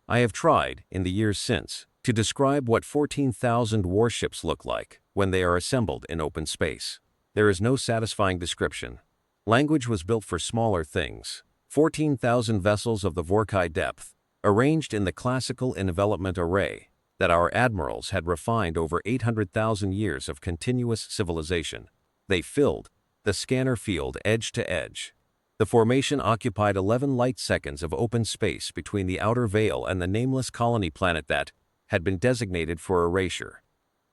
I have tried, in the years since, to describe what 14,000 warships look like when they are assembled in open space. There is no satisfying description. Language was built for smaller things. 14,000 vessels of the Vorkai depth, arranged in the classical envelopment array that our admirals had refined over 800,000 years of continuous civilization. They filled the scanner field edge to edge. The formation occupied 11 light seconds of open space between the outer veil and the nameless colony planet that had been designated for erasure.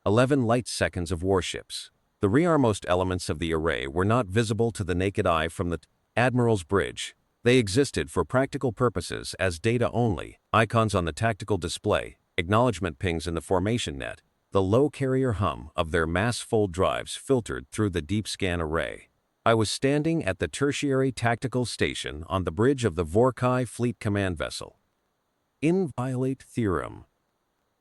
11 light seconds of warships. The rearmost elements of the array were not visible to the naked eye from the Admiral's bridge. They existed for practical purposes as data only, icons on the tactical display, acknowledgement pings in the formation net. The low carrier hum of their mass fold drives filtered through the deep scan array. I was standing at the tertiary tactical station on the bridge of the Vorkai Fleet Command Vessel. Inviolate theorem.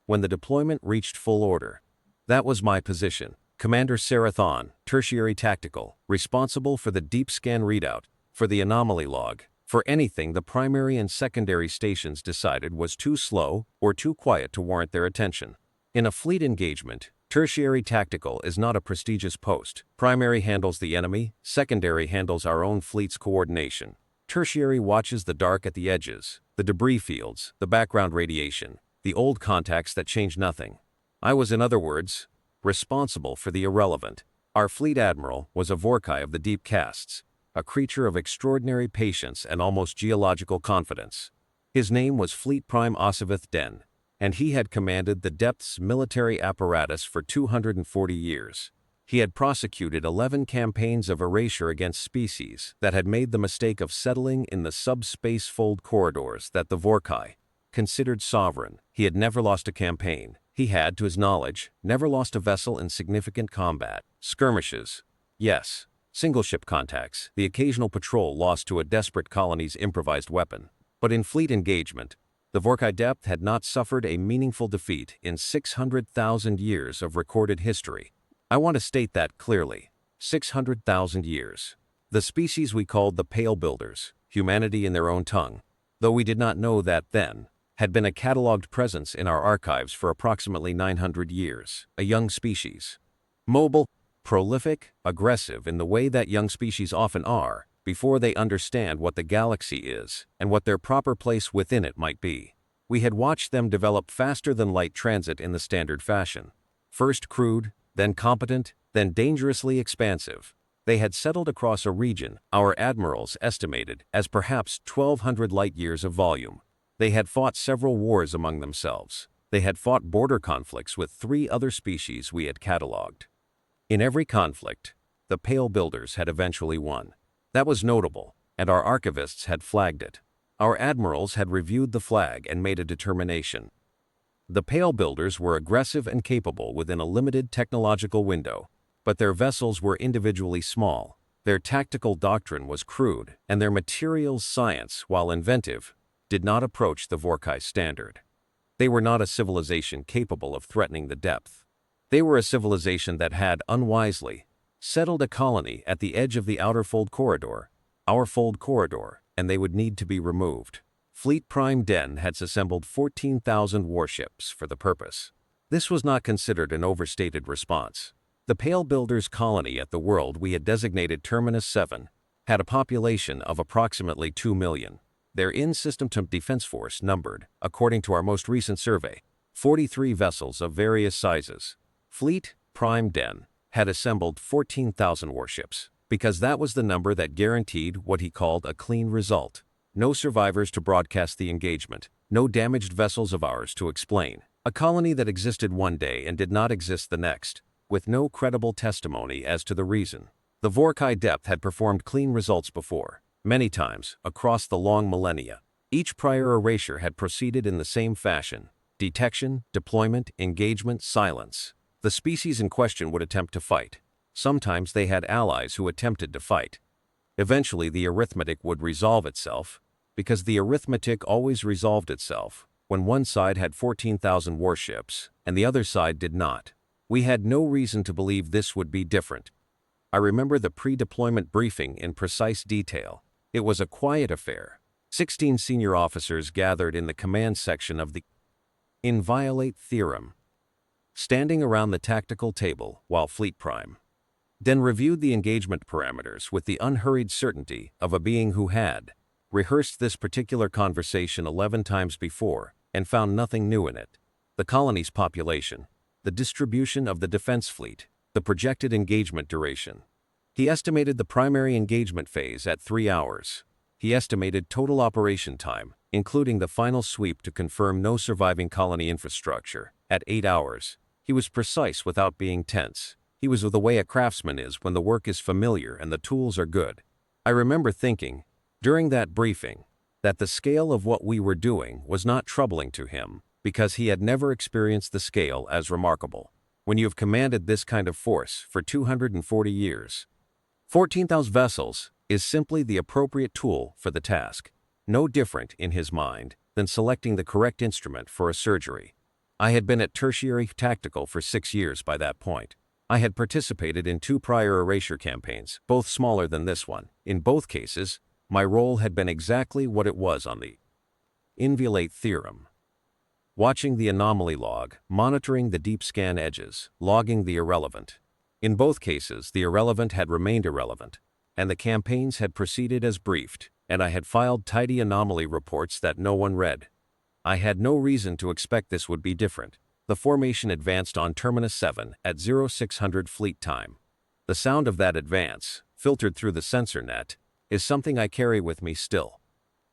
When the deployment reached full order, that was my position. Commander Sarathon, tertiary tactical, responsible for the deep scan readout, for the anomaly log, for anything the primary and secondary stations decided was too slow or too quiet to warrant their attention. In a fleet engagement, tertiary tactical is not a prestigious post. Primary handles the enemy, secondary handles our own fleet's coordination. Tertiary watches the dark at the edges, the debris fields, the background radiation, the old contacts that change nothing. I was, in other words, responsible for the irrelevant. Our fleet admiral was a Vorkai of the deep castes, a creature of extraordinary patience and almost geological confidence. His name was Fleet Prime Osivith Den, and he had commanded the depth's military apparatus for 240 years. He had prosecuted 11 campaigns of erasure against species that had made the mistake of settling in the subspace fold corridors that the Vorkai considered sovereign. He had never lost a campaign. He had, to his knowledge, never lost a vessel in significant combat. Skirmishes, yes. Single ship contacts, the occasional patrol lost to a desperate colony's improvised weapon. But in fleet engagement, the Vorkai depth had not suffered a meaningful defeat in 600,000 years of recorded history. I want to state that clearly. 600,000 years. The species we called the Pale Builders, humanity in their own tongue, though we did not know that then, had been a catalogued presence in our archives for approximately 900 years. A young species. Mobile, prolific, aggressive in the way that young species often are, before they understand what the galaxy is and what their proper place within it might be. We had watched them develop faster than light transit in the standard fashion. First crude, then competent, then dangerously expansive. They had settled across a region our admirals estimated as perhaps 1,200 light-years of volume. They had fought several wars among themselves. They had fought border conflicts with 3 other species we had catalogued. In every conflict, the Pale Builders had eventually won. That was notable, and our archivists had flagged it. Our admirals had reviewed the flag and made a determination. The Pale Builders were aggressive and capable within a limited technological window, but their vessels were individually small. Their tactical doctrine was crude, and their materials science, while inventive, did not approach the Vorkai standard. They were not a civilization capable of threatening the depth. They were a civilization that had, unwisely, settled a colony at the edge of the outer fold corridor, our fold corridor, and they would need to be removed. Fleet Prime Den had assembled 14,000 warships for the purpose. This was not considered an overstated response. The Pale Builders colony at the world we had designated Terminus 7 had a population of approximately 2 million. Their in-system defense force numbered, according to our most recent survey, 43 vessels of various sizes. Fleet Prime Den had assembled 14,000 warships, because that was the number that guaranteed what he called a clean result. No survivors to broadcast the engagement, no damaged vessels of ours to explain. A colony that existed one day and did not exist the next, with no credible testimony as to the reason. The Vorkai depth had performed clean results before, many times, across the long millennia. Each prior erasure had proceeded in the same fashion: detection, deployment, engagement, silence. The species in question would attempt to fight. Sometimes they had allies who attempted to fight. Eventually the arithmetic would resolve itself, because the arithmetic always resolved itself when one side had 14,000 warships and the other side did not. We had no reason to believe this would be different. I remember the pre-deployment briefing in precise detail. It was a quiet affair. 16 senior officers gathered in the command section of the Inviolate Theorem, standing around the tactical table while Fleet Prime then reviewed the engagement parameters with the unhurried certainty of a being who had rehearsed this particular conversation 11 times before and found nothing new in it. The colony's population, the distribution of the defense fleet, the projected engagement duration. He estimated the primary engagement phase at 3 hours. He estimated total operation time, including the final sweep to confirm no surviving colony infrastructure, at 8 hours. He was precise without being tense. He was the way a craftsman is when the work is familiar and the tools are good. I remember thinking, during that briefing, that the scale of what we were doing was not troubling to him, because he had never experienced the scale as remarkable. When you have commanded this kind of force for 240 years, 14,000 vessels is simply the appropriate tool for the task, no different in his mind than selecting the correct instrument for a surgery. I had been at tertiary tactical for 6 years by that point. I had participated in 2 prior erasure campaigns, both smaller than this one. In both cases, my role had been exactly what it was on the Inviolate Theorem. Watching the anomaly log, monitoring the deep scan edges, logging the irrelevant. In both cases, the irrelevant had remained irrelevant, and the campaigns had proceeded as briefed, and I had filed tidy anomaly reports that no one read. I had no reason to expect this would be different. The formation advanced on Terminus 7 at 0600 fleet time. The sound of that advance, filtered through the sensor net, is something I carry with me still.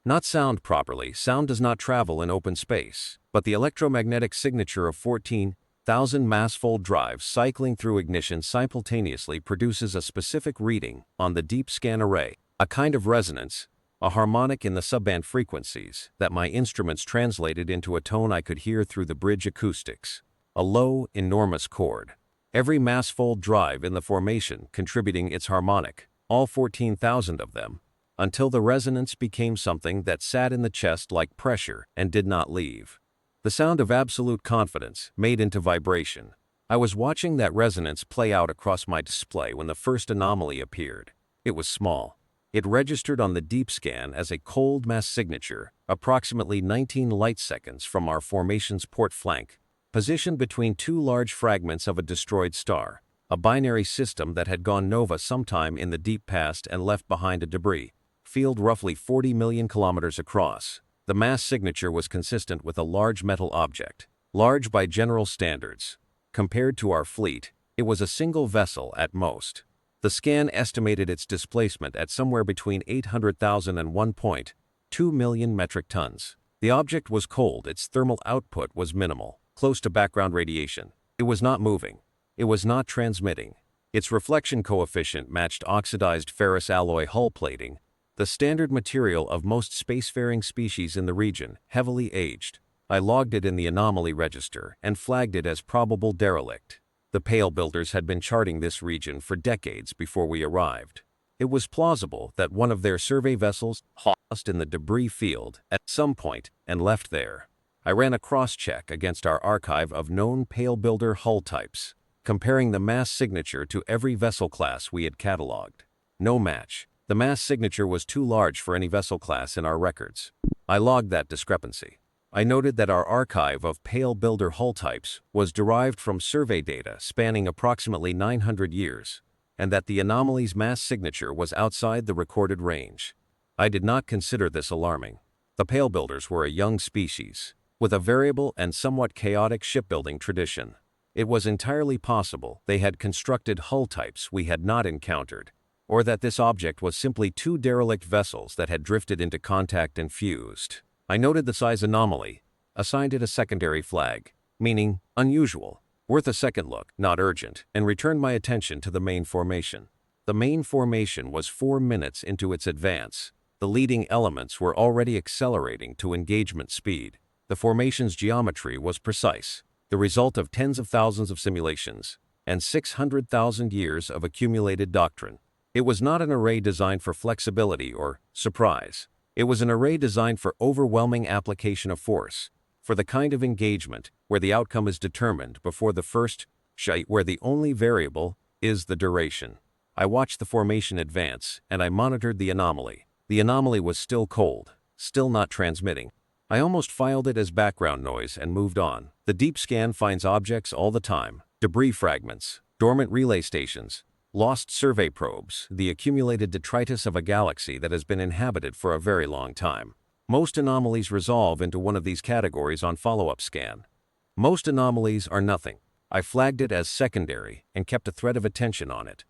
Not sound properly, sound does not travel in open space, but the electromagnetic signature of 14,000 mass-fold drives cycling through ignition simultaneously produces a specific reading on the deep scan array, a kind of resonance, a harmonic in the subband frequencies that my instruments translated into a tone I could hear through the bridge acoustics. A low, enormous chord. Every mass-fold drive in the formation contributing its harmonic, all 14,000 of them, until the resonance became something that sat in the chest like pressure and did not leave. The sound of absolute confidence made into vibration. I was watching that resonance play out across my display when the first anomaly appeared. It was small. It registered on the deep scan as a cold mass signature, approximately 19 light seconds from our formation's port flank, positioned between 2 large fragments of a destroyed star, a binary system that had gone nova sometime in the deep past and left behind a debris field roughly 40 million kilometers across. The mass signature was consistent with a large metal object, large by general standards. Compared to our fleet, it was a single vessel at most. The scan estimated its displacement at somewhere between 800,000 and 1.2 million metric tons. The object was cold, its thermal output was minimal, close to background radiation. It was not moving. It was not transmitting. Its reflection coefficient matched oxidized ferrous alloy hull plating, the standard material of most spacefaring species in the region, heavily aged. I logged it in the anomaly register and flagged it as probable derelict. The Pale Builders had been charting this region for decades before we arrived. It was plausible that one of their survey vessels lost in the debris field at some point and left there. I ran a cross-check against our archive of known Pale Builder hull types, comparing the mass signature to every vessel class we had cataloged. No match. The mass signature was too large for any vessel class in our records. I logged that discrepancy. I noted that our archive of Pale Builder hull types was derived from survey data spanning approximately 900 years, and that the anomaly's mass signature was outside the recorded range. I did not consider this alarming. The Pale Builders were a young species, with a variable and somewhat chaotic shipbuilding tradition. It was entirely possible they had constructed hull types we had not encountered, or that this object was simply 2 derelict vessels that had drifted into contact and fused. I noted the size anomaly, assigned it a secondary flag, meaning unusual, worth a second look, not urgent, and returned my attention to the main formation. The main formation was 4 minutes into its advance. The leading elements were already accelerating to engagement speed. The formation's geometry was precise, the result of tens of thousands of simulations, and 600,000 years of accumulated doctrine. It was not an array designed for flexibility or surprise. It was an array designed for overwhelming application of force, for the kind of engagement where the outcome is determined before the first shot, where the only variable is the duration. I watched the formation advance, and I monitored the anomaly. The anomaly was still cold. still not transmitting. I almost filed it as background noise and moved on. The deep scan finds objects all the time: debris fragments, dormant relay stations, lost survey probes, the accumulated detritus of a galaxy that has been inhabited for a very long time. Most anomalies resolve into one of these categories on follow-up scan. Most anomalies are nothing. I flagged it as secondary and kept a thread of attention on it.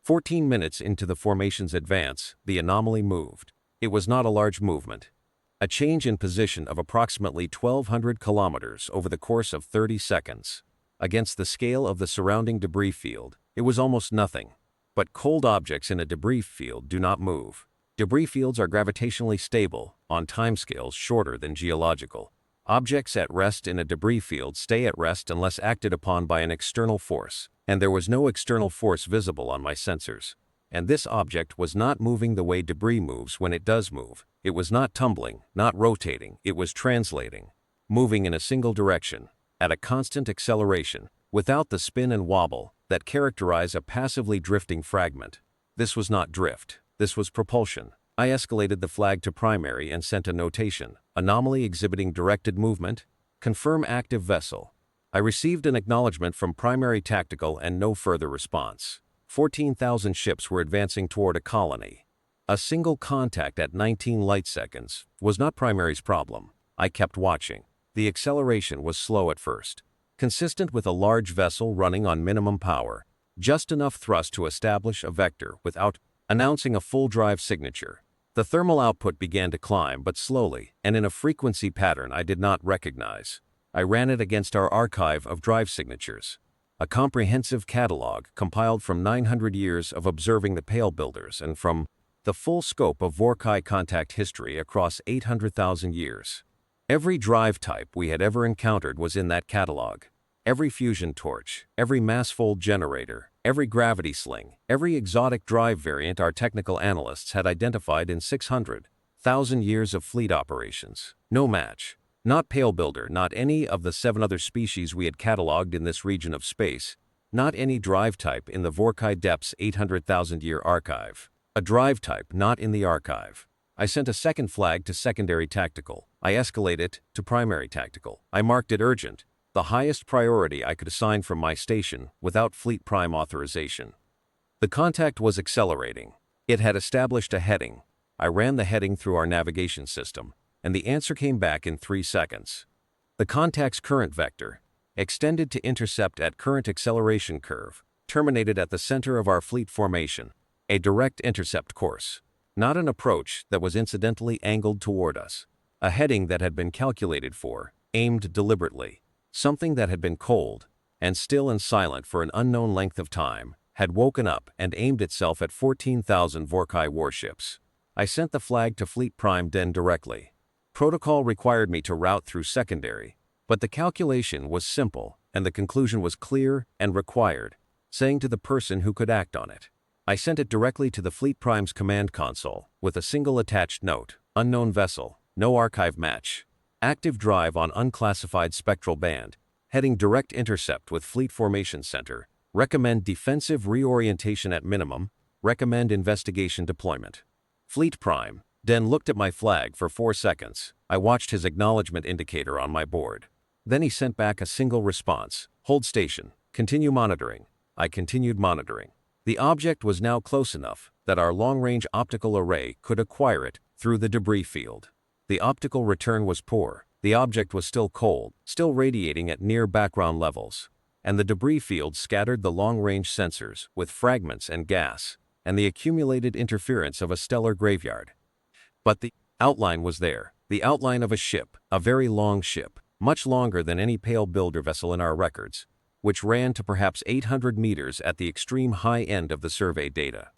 14 minutes into the formation's advance, the anomaly moved. It was not a large movement. A change in position of approximately 1,200 kilometers over the course of 30 seconds. Against the scale of the surrounding debris field, it was almost nothing. But cold objects in a debris field do not move. Debris fields are gravitationally stable, on timescales shorter than geological. Objects at rest in a debris field stay at rest unless acted upon by an external force, and there was no external force visible on my sensors. And this object was not moving the way debris moves when it does move. It was not tumbling, not rotating, it was translating. Moving in a single direction, at a constant acceleration, without the spin and wobble that characterize a passively drifting fragment. This was not drift, this was propulsion. I escalated the flag to primary and sent a notation: anomaly exhibiting directed movement, confirm active vessel. I received an acknowledgement from primary tactical and no further response. 14,000 ships were advancing toward a colony. A single contact at 19 light seconds was not primary's problem. I kept watching. The acceleration was slow at first, consistent with a large vessel running on minimum power, just enough thrust to establish a vector without announcing a full drive signature. The thermal output began to climb, but slowly, and in a frequency pattern I did not recognize. I ran it against our archive of drive signatures, a comprehensive catalog compiled from 900 years of observing the Pale Builders and from the full scope of Vorkai contact history across 800,000 years. Every drive type we had ever encountered was in that catalog. Every fusion torch, every mass-fold generator, every gravity sling, every exotic drive variant our technical analysts had identified in 600,000 years of fleet operations. No match. Not Pale Builder, not any of the 7 other species we had cataloged in this region of space, not any drive type in the Vorkai Depth's 800,000-year archive. A drive type not in the archive. I sent a second flag to secondary tactical. I escalated it to primary tactical. I marked it urgent, the highest priority I could assign from my station without Fleet Prime authorization. The contact was accelerating. It had established a heading. I ran the heading through our navigation system, and the answer came back in 3 seconds. The contact's current vector, extended to intercept at current acceleration curve, terminated at the center of our fleet formation, a direct intercept course. Not an approach that was incidentally angled toward us. A heading that had been calculated for, aimed deliberately. Something that had been cold, and still and silent for an unknown length of time, had woken up and aimed itself at 14,000 Vorkai warships. I sent the flag to Fleet Prime Den directly. Protocol required me to route through secondary, but the calculation was simple and the conclusion was clear and required, saying to the person who could act on it. I sent it directly to the Fleet Prime's command console with a single attached note: unknown vessel, no archive match. Active drive on unclassified spectral band, heading direct intercept with Fleet Formation Center, recommend defensive reorientation at minimum, recommend investigation deployment. Fleet Prime Den looked at my flag for 4 seconds. I watched his acknowledgement indicator on my board. Then he sent back a single response: hold station, continue monitoring. I continued monitoring. The object was now close enough that our long-range optical array could acquire it through the debris field. The optical return was poor. The object was still cold, still radiating at near background levels, and the debris field scattered the long-range sensors with fragments and gas, and the accumulated interference of a stellar graveyard. But the outline was there, the outline of a ship, a very long ship, much longer than any Pale Builder vessel in our records, which ran to perhaps 800 meters at the extreme high end of the survey data.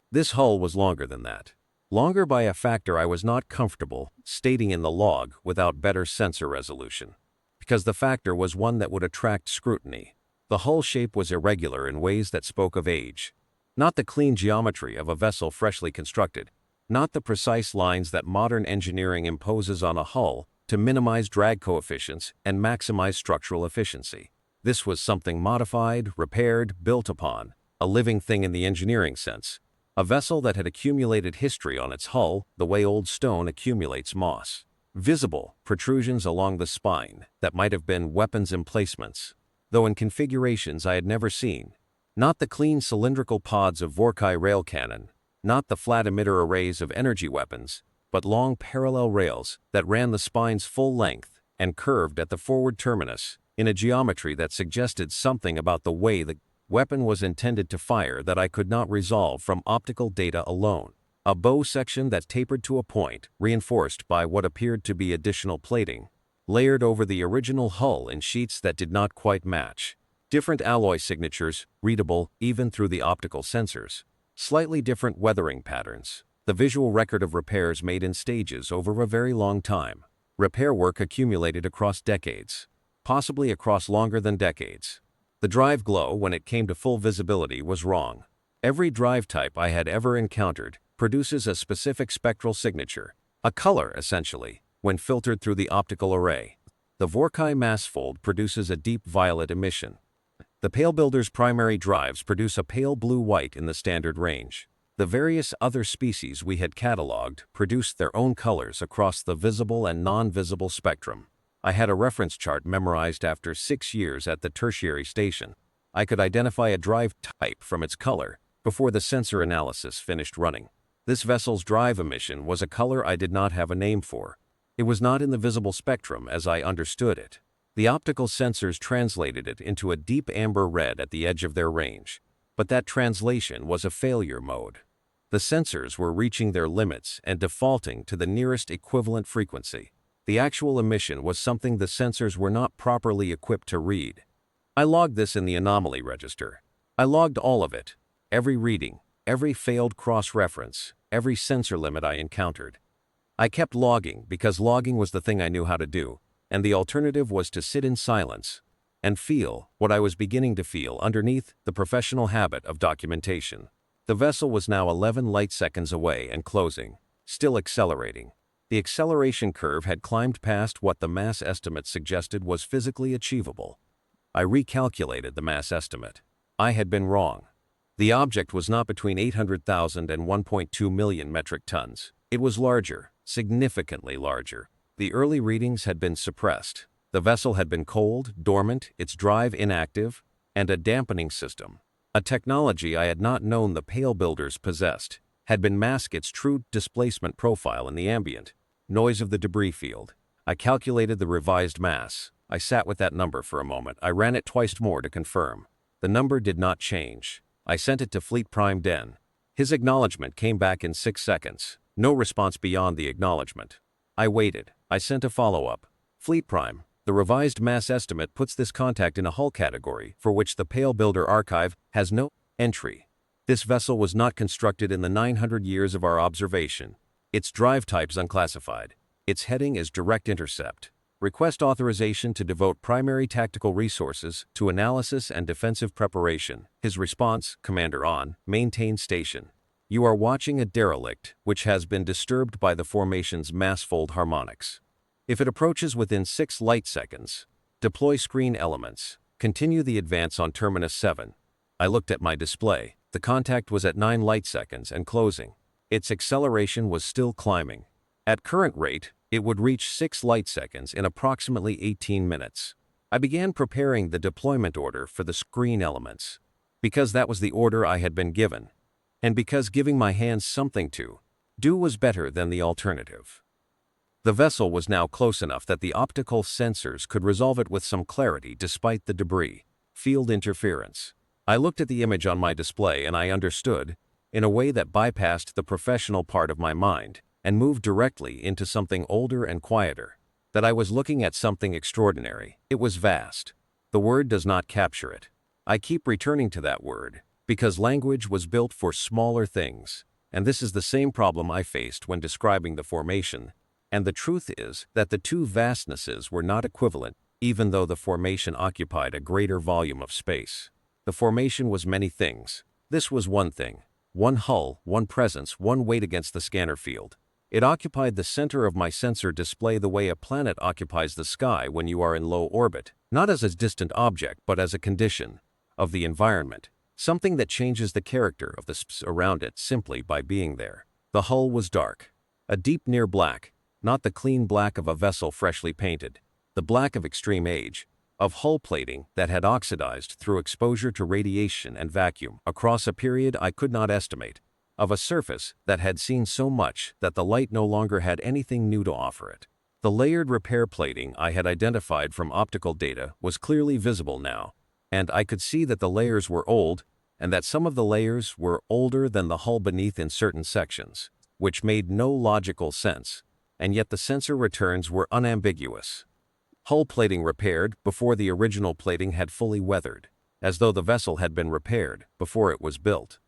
This hull was longer than that. Longer by a factor I was not comfortable stating in the log without better sensor resolution, because the factor was one that would attract scrutiny. The hull shape was irregular in ways that spoke of age. Not the clean geometry of a vessel freshly constructed, not the precise lines that modern engineering imposes on a hull to minimize drag coefficients and maximize structural efficiency. This was something modified, repaired, built upon, a living thing in the engineering sense, A vessel that had accumulated history on its hull the way old stone accumulates moss. Visible protrusions along the spine that might have been weapons emplacements, though in configurations I had never seen. Not the clean cylindrical pods of Vorkai rail cannon, not the flat emitter arrays of energy weapons, but long parallel rails that ran the spine's full length and curved at the forward terminus in a geometry that suggested something about the way the weapon was intended to fire that I could not resolve from optical data alone. A bow section that tapered to a point, reinforced by what appeared to be additional plating, layered over the original hull in sheets that did not quite match. Different alloy signatures, readable even through the optical sensors. Slightly different weathering patterns. The visual record of repairs made in stages over a very long time. Repair work accumulated across decades. Possibly across longer than decades. The drive glow when it came to full visibility was wrong. Every drive type I had ever encountered produces a specific spectral signature, a color essentially, when filtered through the optical array. The Vorkai massfold produces a deep violet emission. The Pale Builder's primary drives produce a pale blue-white in the standard range. The various other species we had cataloged produced their own colors across the visible and non-visible spectrum. I had a reference chart memorized after 6 years at the tertiary station. I could identify a drive type from its color before the sensor analysis finished running. This vessel's drive emission was a color I did not have a name for. It was not in the visible spectrum as I understood it. The optical sensors translated it into a deep amber red at the edge of their range, but that translation was a failure mode. The sensors were reaching their limits and defaulting to the nearest equivalent frequency. The actual emission was something the sensors were not properly equipped to read. I logged this in the anomaly register. I logged all of it, every reading, every failed cross-reference, every sensor limit I encountered. I kept logging because logging was the thing I knew how to do, and the alternative was to sit in silence and feel what I was beginning to feel underneath the professional habit of documentation. The vessel was now 11 light seconds away and closing, still accelerating. The acceleration curve had climbed past what the mass estimate suggested was physically achievable. I recalculated the mass estimate. I had been wrong. The object was not between 800,000 and 1.2 million metric tons. It was larger, significantly larger. The early readings had been suppressed. The vessel had been cold, dormant, its drive inactive, and a dampening system, a technology I had not known the Pale Builders possessed, had been masked its true displacement profile in the ambient noise of the debris field. I calculated the revised mass. I sat with that number for a moment. I ran it twice more to confirm. The number did not change. I sent it to Fleet Prime Den. His acknowledgement came back in 6 seconds. No response beyond the acknowledgement. I waited. I sent a follow-up. Fleet Prime, the revised mass estimate puts this contact in a hull category for which the Pale Builder archive has no entry. This vessel was not constructed in the 900 years of our observation. Its drive type's unclassified. Its heading is direct intercept. Request authorization to devote primary tactical resources to analysis and defensive preparation. His response, Commander On, maintain station. You are watching a derelict which has been disturbed by the formation's massfold harmonics. If it approaches within 6 light seconds, deploy screen elements. Continue the advance on Terminus 7. I looked at my display. The contact was at 9 light seconds and closing. Its acceleration was still climbing. At current rate, it would reach 6 light seconds in approximately 18 minutes. I began preparing the deployment order for the screen elements, because that was the order I had been given, and because giving my hands something to do was better than the alternative. The vessel was now close enough that the optical sensors could resolve it with some clarity despite the debris, field interference. I looked at the image on my display and I understood, in a way that bypassed the professional part of my mind and moved directly into something older and quieter, that I was looking at something extraordinary. It was vast. The word does not capture it. I keep returning to that word, because language was built for smaller things, and this is the same problem I faced when describing the formation, and the truth is that the two vastnesses were not equivalent, even though the formation occupied a greater volume of space. The formation was many things. This was one thing. One hull, one presence, one weight against the scanner field. It occupied the center of my sensor display the way a planet occupies the sky when you are in low orbit, not as a distant object but as a condition of the environment. Something that changes the character of the space around it simply by being there. The hull was dark. A deep near black, not the clean black of a vessel freshly painted. The black of extreme age, of hull plating that had oxidized through exposure to radiation and vacuum across a period I could not estimate, of a surface that had seen so much that the light no longer had anything new to offer it. The layered repair plating I had identified from optical data was clearly visible now, and I could see that the layers were old, and that some of the layers were older than the hull beneath in certain sections, which made no logical sense, and yet the sensor returns were unambiguous. Hull plating repaired before the original plating had fully weathered, as though the vessel had been repaired before it was built.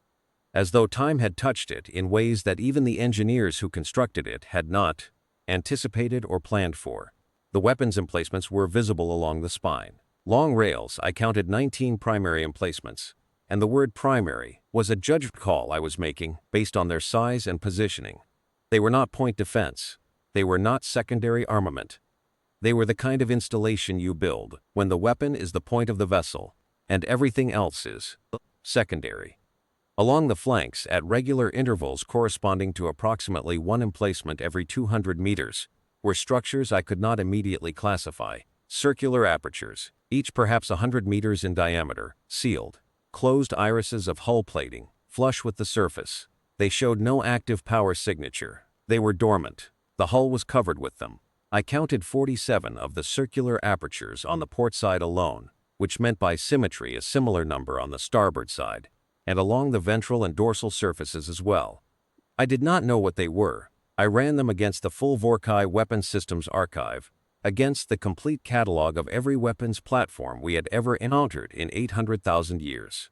As though time had touched it in ways that even the engineers who constructed it had not anticipated or planned for. The weapons emplacements were visible along the spine. Long rails, I counted 19 primary emplacements, and the word primary was a judged call I was making based on their size and positioning. They were not point defense. They were not secondary armament. They were the kind of installation you build when the weapon is the point of the vessel, and everything else is secondary. Along the flanks, at regular intervals corresponding to approximately one emplacement every 200 meters, were structures I could not immediately classify. Circular apertures, each perhaps 100 meters in diameter, sealed. Closed irises of hull plating, flush with the surface. They showed no active power signature. They were dormant. The hull was covered with them. I counted 47 of the circular apertures on the port side alone, which meant by symmetry a similar number on the starboard side, and along the ventral and dorsal surfaces as well. I did not know what they were. I ran them against the full Vorkai Weapons Systems archive, against the complete catalog of every weapons platform we had ever encountered in 800,000 years.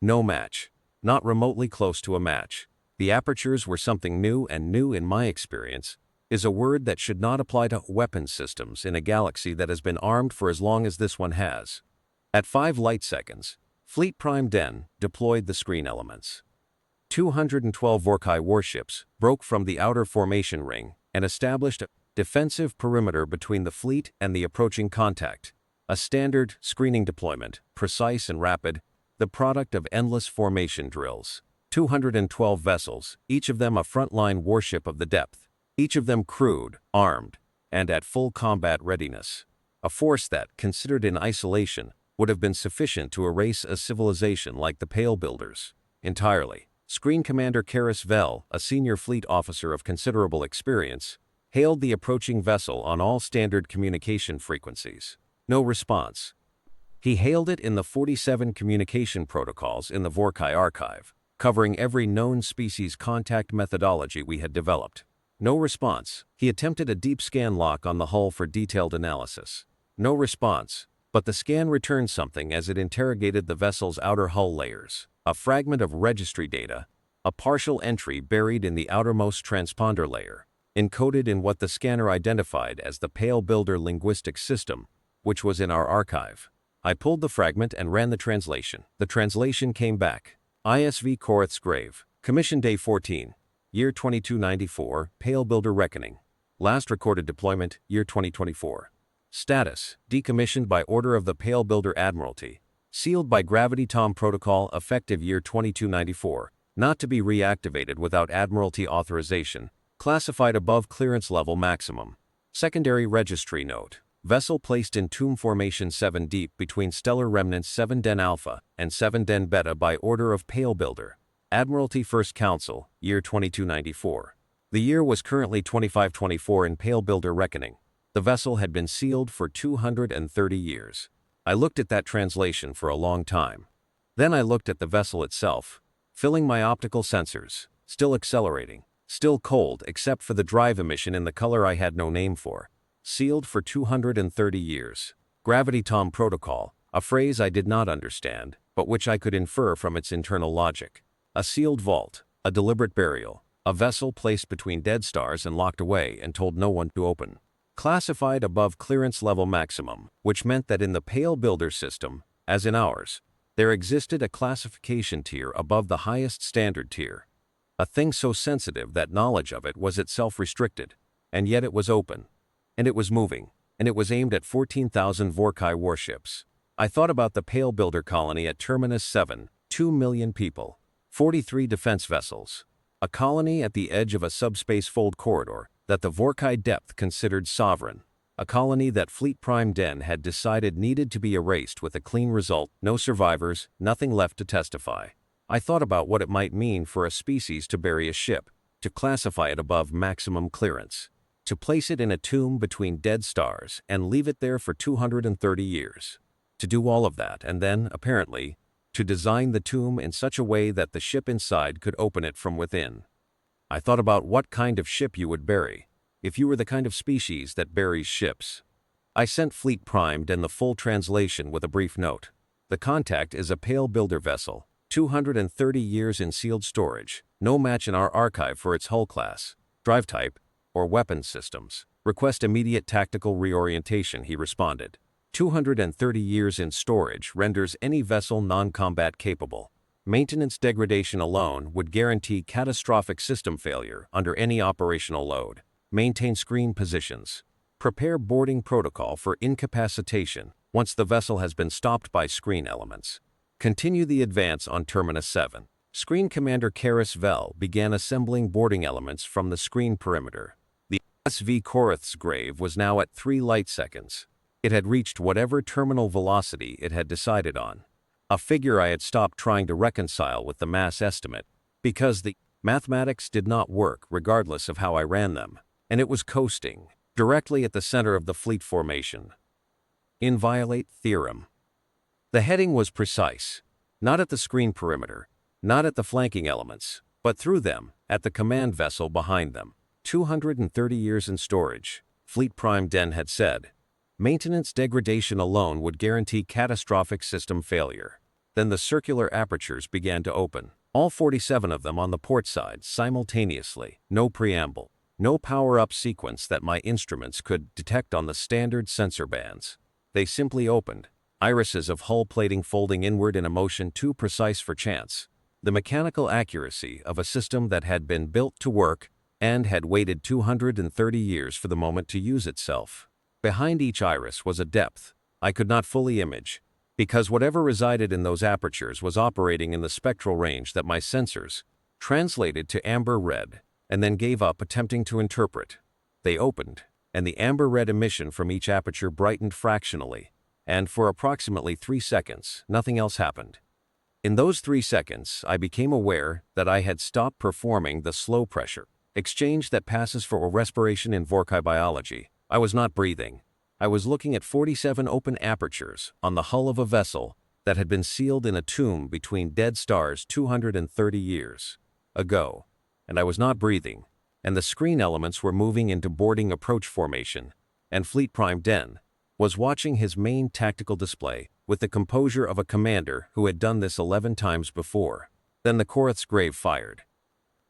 No match. Not remotely close to a match. The apertures were something new, and new, in my experience, is a word that should not apply to weapons systems in a galaxy that has been armed for as long as this one has. At 5 light seconds, Fleet Prime Den deployed the screen elements. 212 Vorkai warships broke from the outer formation ring and established a defensive perimeter between the fleet and the approaching contact. A standard screening deployment, precise and rapid, the product of endless formation drills. 212 vessels, each of them a frontline warship of the depth, each of them crewed, armed, and at full combat readiness. A force that, considered in isolation, would have been sufficient to erase a civilization like the Pale Builders entirely. Screen Commander Karis Vel, a senior fleet officer of considerable experience, hailed the approaching vessel on all standard communication frequencies. No response. He hailed it in the 47 communication protocols in the Vorkai archive, covering every known species contact methodology we had developed. No response. He attempted a deep scan lock on the hull for detailed analysis. No response, but the scan returned something as it interrogated the vessel's outer hull layers. A fragment of registry data, a partial entry buried in the outermost transponder layer, encoded in what the scanner identified as the Pale Builder linguistic system, which was in our archive. I pulled the fragment and ran the translation. The translation came back. ISV Korath's Grave. Commission Day 14. Year 2294. Pale Builder Reckoning. Last recorded deployment, year 2024. Status: decommissioned by order of the Pale Builder Admiralty. Sealed by Gravity Tom Protocol effective year 2294. Not to be reactivated without Admiralty authorization. Classified above clearance level maximum. Secondary registry note. Vessel placed in tomb formation 7 deep between stellar remnants 7 Den Alpha and 7 Den Beta by order of Pale Builder. Admiralty First Council, year 2294. The year was currently 2524 in Pale Builder reckoning. The vessel had been sealed for 230 years. I looked at that translation for a long time. Then I looked at the vessel itself, filling my optical sensors, still accelerating, still cold except for the drive emission in the color I had no name for. Sealed for 230 years. Gravity Tom Protocol, a phrase I did not understand, but which I could infer from its internal logic. A sealed vault, a deliberate burial, a vessel placed between dead stars and locked away and told no one to open. Classified above clearance level maximum, which meant that in the Pale Builder system, as in ours, there existed a classification tier above the highest standard tier. A thing so sensitive that knowledge of it was itself restricted, and yet it was open. And it was moving, and it was aimed at 14,000 Vorkai warships. I thought about the Pale Builder colony at Terminus 7, 2 million people, 43 defense vessels, a colony at the edge of a subspace fold corridor that the Vorkai depth considered sovereign, a colony that Fleet Prime Den had decided needed to be erased with a clean result, no survivors, nothing left to testify. I thought about what it might mean for a species to bury a ship, to classify it above maximum clearance, to place it in a tomb between dead stars and leave it there for 230 years. To do all of that and then, apparently, to design the tomb in such a way that the ship inside could open it from within. I thought about what kind of ship you would bury, if you were the kind of species that buries ships. I sent Fleet Primed and the full translation with a brief note. The contact is a pale builder vessel, 230 years in sealed storage, no match in our archive for its hull class, drive type, or weapons systems. Request immediate tactical reorientation, he responded. 230 years in storage renders any vessel non-combat capable. Maintenance degradation alone would guarantee catastrophic system failure under any operational load. Maintain screen positions. Prepare boarding protocol for incapacitation once the vessel has been stopped by screen elements. Continue the advance on Terminus 7. Screen Commander Karis Vel began assembling boarding elements from the screen perimeter. The SV Korath's grave was now at 3 light seconds. It had reached whatever terminal velocity it had decided on, a figure I had stopped trying to reconcile with the mass estimate, because the mathematics did not work regardless of how I ran them, and it was coasting, directly at the center of the fleet formation. Inviolate theorem. The heading was precise, not at the screen perimeter, not at the flanking elements, but through them, at the command vessel behind them. 230 years in storage, Fleet Prime Den had said. Maintenance degradation alone would guarantee catastrophic system failure. Then the circular apertures began to open, all 47 of them on the port side simultaneously, no preamble, no power-up sequence that my instruments could detect on the standard sensor bands. They simply opened, irises of hull plating folding inward in a motion too precise for chance. The mechanical accuracy of a system that had been built to work and had waited 230 years for the moment to use itself. Behind each iris was a depth I could not fully image, because whatever resided in those apertures was operating in the spectral range that my sensors translated to amber red and then gave up attempting to interpret. They opened, and the amber red emission from each aperture brightened fractionally, and for approximately 3 seconds, nothing else happened. In those 3 seconds, I became aware that I had stopped performing the slow pressure exchange that passes for respiration in Vorkai biology. I was not breathing. I was looking at 47 open apertures on the hull of a vessel that had been sealed in a tomb between dead stars 230 years ago. And I was not breathing, and the screen elements were moving into boarding approach formation, and Fleet Prime Den was watching his main tactical display with the composure of a commander who had done this 11 times before. Then the Korath's grave fired.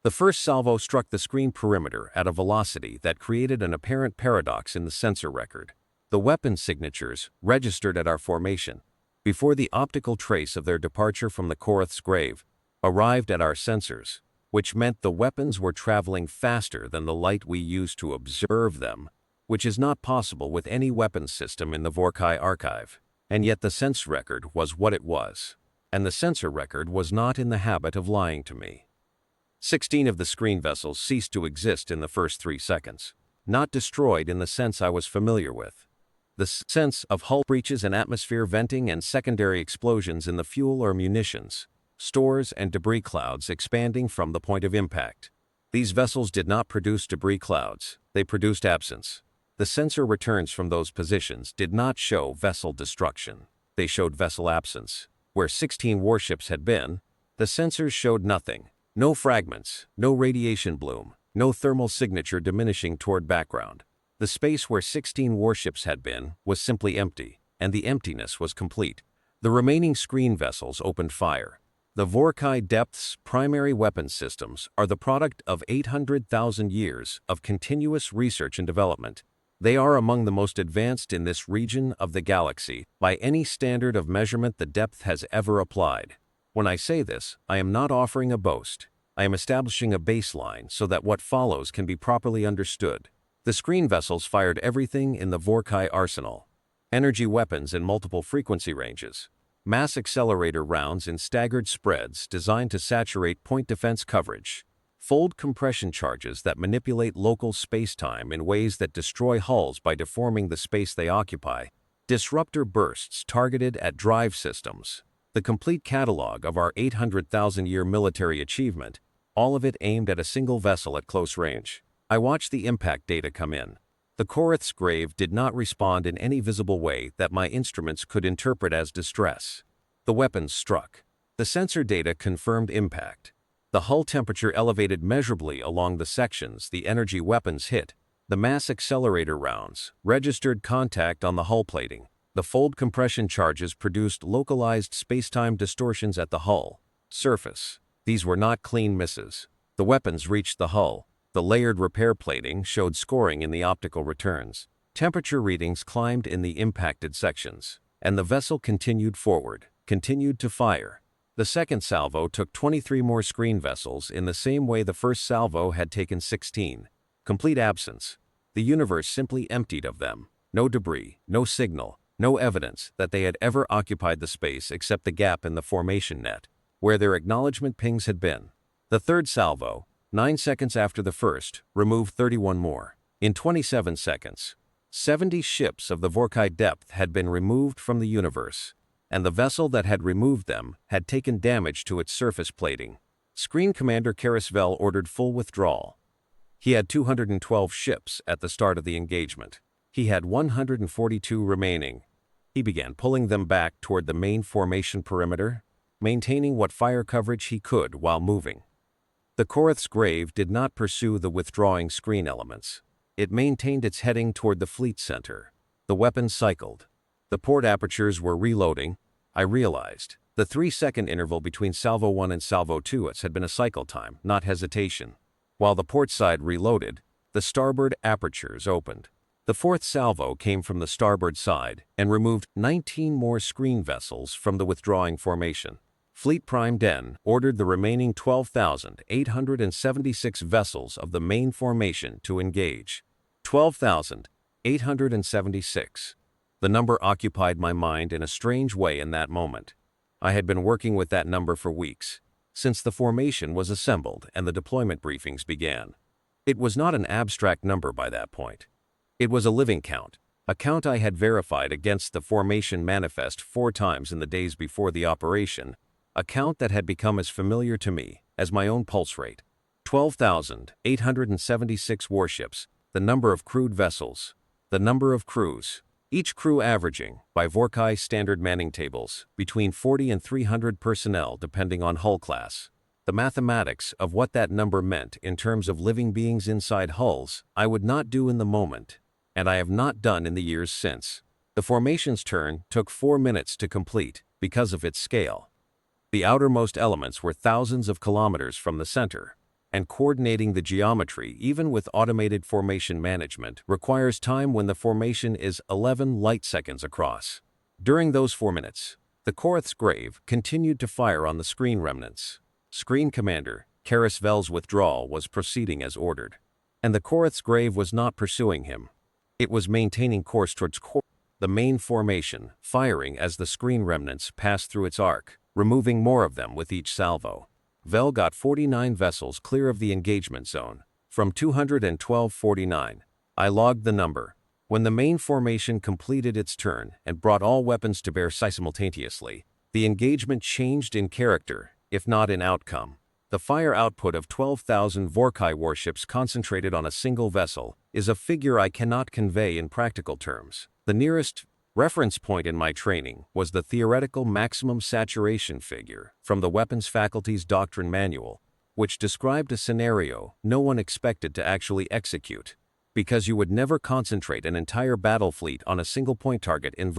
The first salvo struck the screen perimeter at a velocity that created an apparent paradox in the sensor record. The weapon signatures registered at our formation, before the optical trace of their departure from the Korath's grave arrived at our sensors, which meant the weapons were traveling faster than the light we use to observe them, which is not possible with any weapons system in the Vorkai archive. And yet the sense record was what it was, and the sensor record was not in the habit of lying to me. 16 of the screen vessels ceased to exist in the first 3 seconds, not destroyed in the sense I was familiar with. The sense of hull breaches and atmosphere venting and secondary explosions in the fuel or munitions, stores and debris clouds expanding from the point of impact. These vessels did not produce debris clouds, they produced absence. The sensor returns from those positions did not show vessel destruction, they showed vessel absence. Where 16 warships had been, the sensors showed nothing. No fragments, no radiation bloom, no thermal signature diminishing toward background. The space where 16 warships had been was simply empty, and the emptiness was complete. The remaining screen vessels opened fire. The Vorkai Depth's primary weapon systems are the product of 800,000 years of continuous research and development. They are among the most advanced in this region of the galaxy by any standard of measurement the Depth has ever applied. When I say this, I am not offering a boast. I am establishing a baseline so that what follows can be properly understood. The screen vessels fired everything in the Vorkai arsenal. Energy weapons in multiple frequency ranges. Mass accelerator rounds in staggered spreads designed to saturate point defense coverage. Fold compression charges that manipulate local spacetime in ways that destroy hulls by deforming the space they occupy. Disruptor bursts targeted at drive systems. The complete catalog of our 800,000-year military achievement, all of it aimed at a single vessel at close range. I watched the impact data come in. The Korath's grave did not respond in any visible way that my instruments could interpret as distress. The weapons struck. The sensor data confirmed impact. The hull temperature elevated measurably along the sections the energy weapons hit. The mass accelerator rounds registered contact on the hull plating. The fold compression charges produced localized spacetime distortions at the hull surface. These were not clean misses. The weapons reached the hull. The layered repair plating showed scoring in the optical returns. Temperature readings climbed in the impacted sections. And the vessel continued forward, continued to fire. The second salvo took 23 more screen vessels in the same way the first salvo had taken 16. Complete absence. The universe simply emptied of them. No debris, no signal, no evidence that they had ever occupied the space except the gap in the formation net, where their acknowledgement pings had been. The third salvo, 9 seconds after the first, removed 31 more. In 27 seconds, 70 ships of the Vorkai depth had been removed from the universe, and the vessel that had removed them had taken damage to its surface plating. Screen Commander Karisvel ordered full withdrawal. He had 212 ships at the start of the engagement. He had 142 remaining. He began pulling them back toward the main formation perimeter, maintaining what fire coverage he could while moving. The Korath's grave did not pursue the withdrawing screen elements. It maintained its heading toward the fleet center. The weapons cycled. The port apertures were reloading. I realized. The 3-second interval between Salvo 1 and Salvo 2 had been a cycle time, not hesitation. While the port side reloaded, the starboard apertures opened. The fourth salvo came from the starboard side and removed 19 more screen vessels from the withdrawing formation. Fleet Prime Den ordered the remaining 12,876 vessels of the main formation to engage. 12,876. The number occupied my mind in a strange way in that moment. I had been working with that number for weeks, since the formation was assembled and the deployment briefings began. It was not an abstract number by that point. It was a living count, a count I had verified against the formation manifest 4 times in the days before the operation, a count that had become as familiar to me as my own pulse rate. 12,876 warships, the number of crewed vessels, the number of crews, each crew averaging, by Vorkai standard manning tables, between 40 and 300 personnel depending on hull class. The mathematics of what that number meant in terms of living beings inside hulls, I would not do in the moment, and I have not done in the years since. The formation's turn took 4 minutes to complete because of its scale. The outermost elements were thousands of kilometers from the center, and coordinating the geometry even with automated formation management requires time when the formation is 11 light seconds across. During those 4 minutes, the Korath's grave continued to fire on the screen remnants. Screen Commander Karisvel's withdrawal was proceeding as ordered, and the Korath's grave was not pursuing him. It was maintaining course towards the main formation, firing as the screen remnants passed through its arc, removing more of them with each salvo. Vel got 49 vessels clear of the engagement zone, from 212-49. I logged the number. When the main formation completed its turn and brought all weapons to bear simultaneously, the engagement changed in character, if not in outcome. The fire output of 12,000 Vorkai warships concentrated on a single vessel is a figure I cannot convey in practical terms. The nearest reference point in my training was the theoretical maximum saturation figure from the Weapons Faculty's Doctrine Manual, which described a scenario no one expected to actually execute, because you would never concentrate an entire battle fleet on a single point target in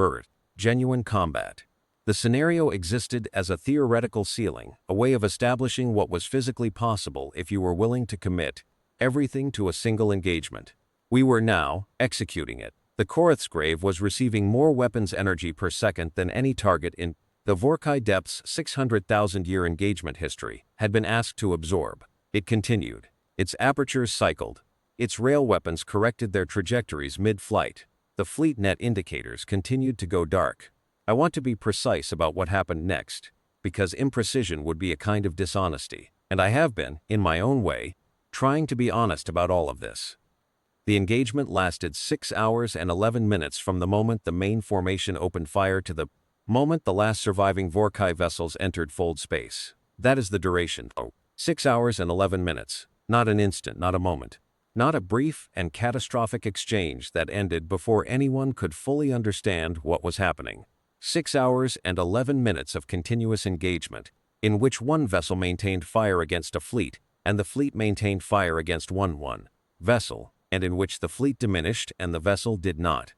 genuine combat. The scenario existed as a theoretical ceiling, a way of establishing what was physically possible if you were willing to commit everything to a single engagement. We were now executing it. The Korath's grave was receiving more weapons energy per second than any target in the Vorkai depth's 600,000-year engagement history had been asked to absorb. It continued. Its apertures cycled. Its rail weapons corrected their trajectories mid-flight. The fleet net indicators continued to go dark. I want to be precise about what happened next, because imprecision would be a kind of dishonesty, and I have been, in my own way, trying to be honest about all of this. The engagement lasted 6 hours and 11 minutes from the moment the main formation opened fire to the moment the last surviving Vorkai vessels entered fold space. That is the duration. 6 hours and 11 minutes. Not an instant, not a moment. Not a brief and catastrophic exchange that ended before anyone could fully understand what was happening. 6 hours and 11 minutes of continuous engagement, in which one vessel maintained fire against a fleet, and the fleet maintained fire against one vessel, and in which the fleet diminished and the vessel did not.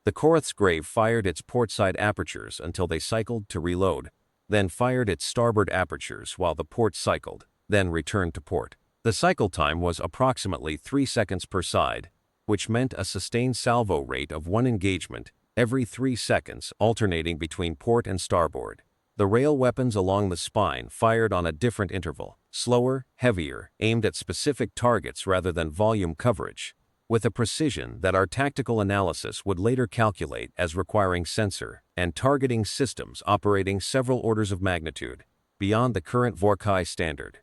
The Koreth's Grave fired its portside apertures until they cycled to reload, then fired its starboard apertures while the port cycled, then returned to port. The cycle time was approximately 3 seconds per side, which meant a sustained salvo rate of 1 engagement every 3 seconds, alternating between port and starboard. The rail weapons along the spine fired on a different interval, slower, heavier, aimed at specific targets rather than volume coverage, with a precision that our tactical analysis would later calculate as requiring sensor and targeting systems operating several orders of magnitude beyond the current Vorkai standard.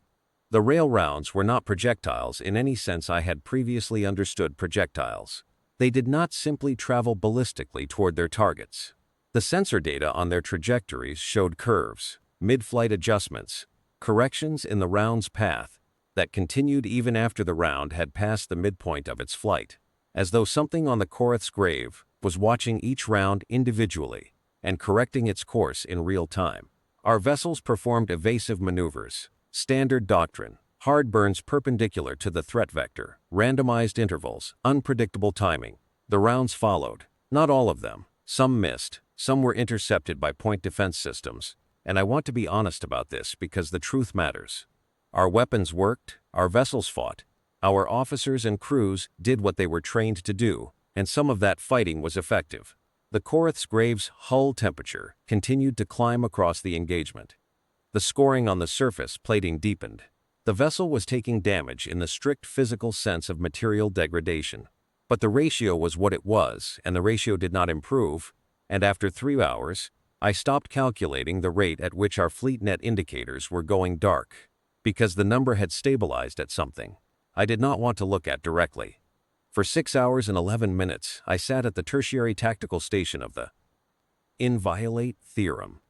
The rail rounds were not projectiles in any sense I had previously understood projectiles. They did not simply travel ballistically toward their targets. The sensor data on their trajectories showed curves, mid-flight adjustments, corrections in the round's path that continued even after the round had passed the midpoint of its flight, as though something on the Koreth's Grave was watching each round individually and correcting its course in real time. Our vessels performed evasive maneuvers, standard doctrine, hard burns perpendicular to the threat vector, randomized intervals, unpredictable timing. The rounds followed, not all of them. Some missed, some were intercepted by point defense systems, and I want to be honest about this because the truth matters. Our weapons worked, our vessels fought, our officers and crews did what they were trained to do, and some of that fighting was effective. The Koreth's Grave's hull temperature continued to climb across the engagement. The scoring on the surface plating deepened. The vessel was taking damage in the strict physical sense of material degradation. But the ratio was what it was, and the ratio did not improve, and after 3 hours, I stopped calculating the rate at which our fleet net indicators were going dark, because the number had stabilized at something I did not want to look at directly. For 6 hours and 11 minutes, I sat at the tertiary tactical station of the inviolate theorem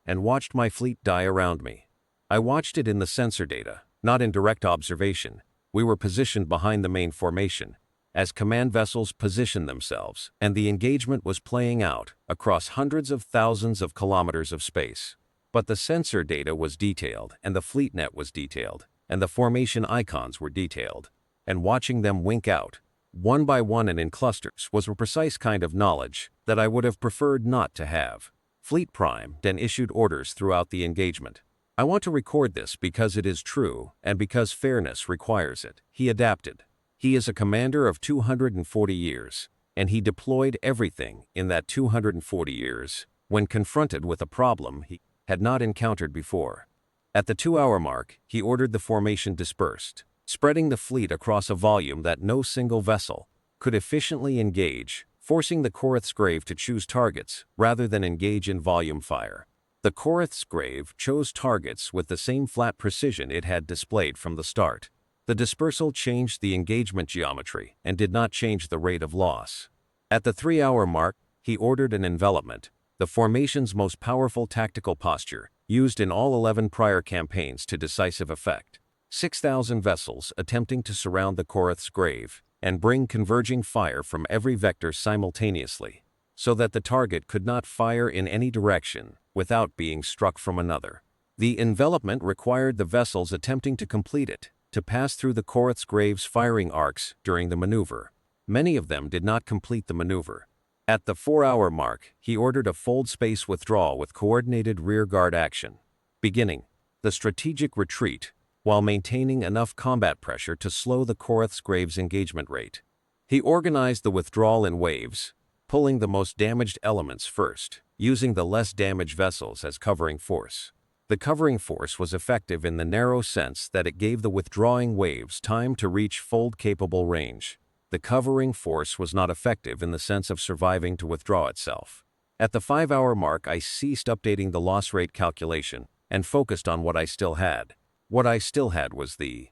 and watched my fleet die around me. I watched it in the sensor data, not in direct observation. We were positioned behind the main formation, as command vessels positioned themselves, and the engagement was playing out across hundreds of thousands of kilometers of space. But the sensor data was detailed, and the fleet net was detailed, and the formation icons were detailed, and watching them wink out, one by one and in clusters, was a precise kind of knowledge that I would have preferred not to have. Fleet Prime then issued orders throughout the engagement. I want to record this because it is true and because fairness requires it. He adapted. He is a commander of 240 years, and he deployed everything in that 240 years when confronted with a problem he had not encountered before. At the 2-hour mark, he ordered the formation dispersed, spreading the fleet across a volume that no single vessel could efficiently engage, forcing the Koreth's Grave to choose targets rather than engage in volume fire. The Koreth's Grave chose targets with the same flat precision it had displayed from the start. The dispersal changed the engagement geometry and did not change the rate of loss. At the 3-hour mark, he ordered an envelopment, the formation's most powerful tactical posture, used in all 11 prior campaigns to decisive effect. 6,000 vessels attempting to surround the Koreth's Grave and bring converging fire from every vector simultaneously, so that the target could not fire in any direction without being struck from another. The envelopment required the vessels attempting to complete it to pass through the Koreth's Grave's firing arcs during the maneuver. Many of them did not complete the maneuver. At the 4-hour mark, he ordered a fold space withdrawal with coordinated rearguard action, beginning the strategic retreat while maintaining enough combat pressure to slow the Koreth's Grave's engagement rate. He organized the withdrawal in waves, pulling the most damaged elements first, using the less damaged vessels as covering force. The covering force was effective in the narrow sense that it gave the withdrawing waves time to reach fold-capable range. The covering force was not effective in the sense of surviving to withdraw itself. At the 5-hour mark, I ceased updating the loss rate calculation and focused on what I still had. What I still had was the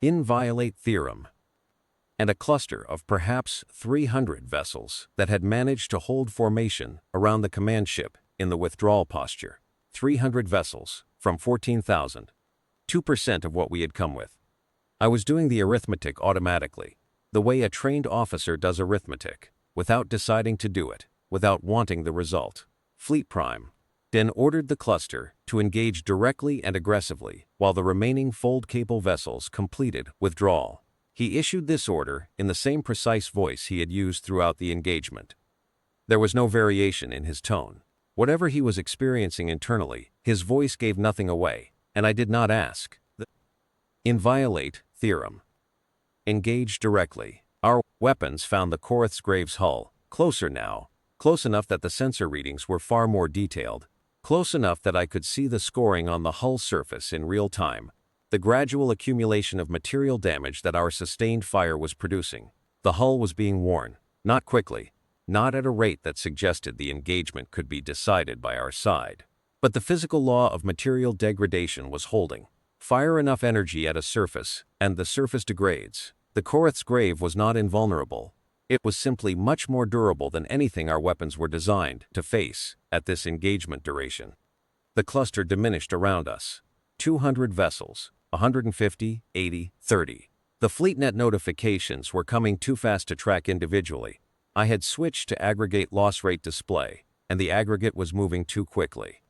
inviolate theorem and a cluster of perhaps 300 vessels that had managed to hold formation around the command ship in the withdrawal posture. 300 vessels from 14,000. 2% of what we had come with. I was doing the arithmetic automatically, the way a trained officer does arithmetic, without deciding to do it, without wanting the result. Fleet Prime then ordered the cluster to engage directly and aggressively while the remaining fold-capable vessels completed withdrawal. He issued this order in the same precise voice he had used throughout the engagement. There was no variation in his tone. Whatever he was experiencing internally, his voice gave nothing away, and I did not ask. The inviolate theorem. Engage directly. Our weapons found the Koreth's Graves hull, closer now, close enough that the sensor readings were far more detailed, close enough that I could see the scoring on the hull surface in real time, the gradual accumulation of material damage that our sustained fire was producing. The hull was being worn, not quickly, not at a rate that suggested the engagement could be decided by our side. But the physical law of material degradation was holding. Fire enough energy at a surface, and the surface degrades. The Koreth's Grave was not invulnerable. It was simply much more durable than anything our weapons were designed to face at this engagement duration. The cluster diminished around us. 200 vessels, 150, 80, 30. The FleetNet notifications were coming too fast to track individually. I had switched to aggregate loss rate display, and the aggregate was moving too quickly.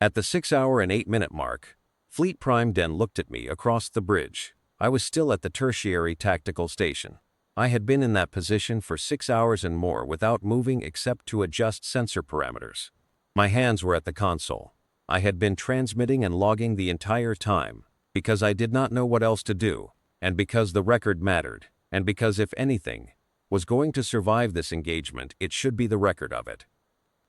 At the 6-hour and 8-minute mark, Fleet Prime then looked at me across the bridge. I was still at the tertiary tactical station. I had been in that position for 6 hours and more without moving except to adjust sensor parameters. My hands were at the console. I had been transmitting and logging the entire time, because I did not know what else to do, and because the record mattered, and because if anything was going to survive this engagement, it should be the record of it.